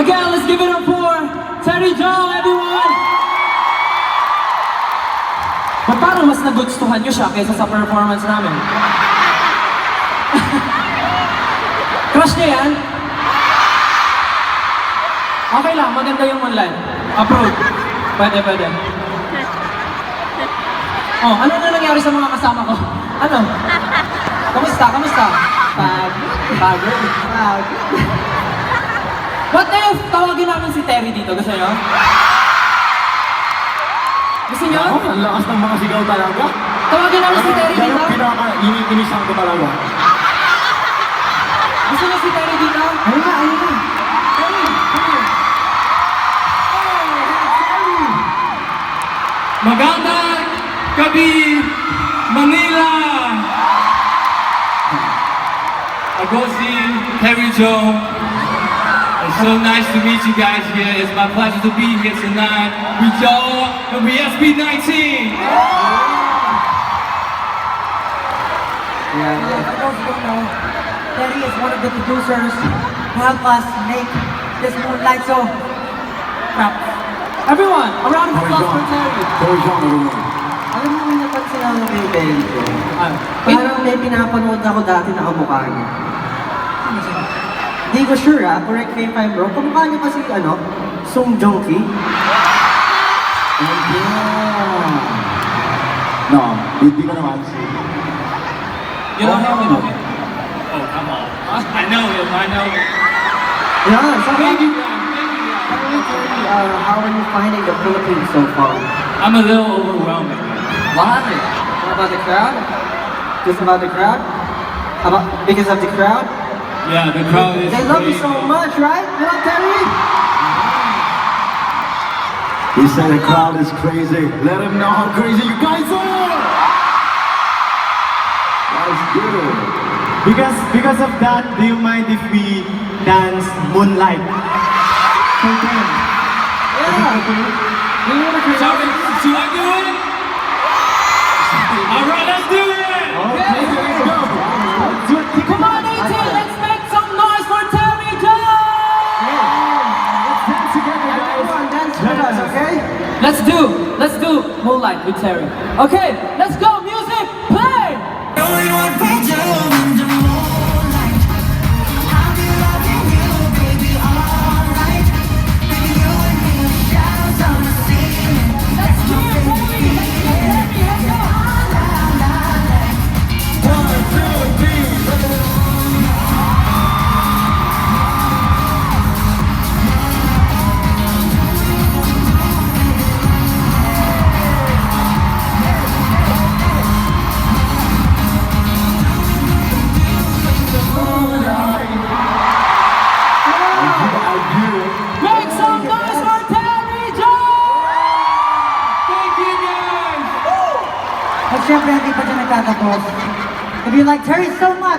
Again, let's give it up for Terry Jong, everyone! Ba't parang mas nagustuhan nyo siya kaysa sa performance namin? Crush niya yan? Okay lang, maganda yung online. Approve. Pwede. Oh, ano na nangyari sa mga kasama ko? Ano? Kamusta? Pagod. What if tawagin namin si Terry dito? Gusto nyo? Gusto nyo? Ako, ang lakas ng mga sigaw talaga. Tawagin namin si Terry Yan dito? yung pinaka-inisan ko talaga. Gusto nyo si Terry dito? Ayun na. Terry, come here. Magandang gabi, Manila! Ako si Terry Jong. It's so nice to meet you guys here. It's my pleasure to be here tonight with y'all and with SB19. Yeah, for those who don't know, Terry is one of the producers who helped us make this Moonlight so props. Everyone, a round of applause for Terry. Terry Jong, everyone. Alam mo, may napansin ako kay Terry ko. Parang may pinapanood ako dati na kamukha niya. Hindi ko sure correct me if I'm wrong. Kamukha niya kasi Song Joong Ki. No, hindi ko naman. You don't know him? Oh, come on. I know him. Yeah, so Thank you, how are you finding the Philippines so far? I'm a little overwhelmed. Why? What about the crowd? Just about the crowd? Because of the crowd? Yeah, the crowd is They love you crazy. so much, right? You know, Terry? He said the crowd is crazy. Let him know how crazy you guys are! That's good. Because of that, do you mind if we dance Moonlight? Yeah. You know the Shall crowd? I do it? All right, let's do it! Okay, let's go. Come on, 18, let's make some noise for Terry Jong! Dance together, guys. Everyone dance with us, okay? Let's do Moonlight with Terry. Okay, let's go, music, play! Make some noise for Terry Jong! Thank you, guys! At syempre, hindi pa dyan nagtatapos. If you like Terry so much,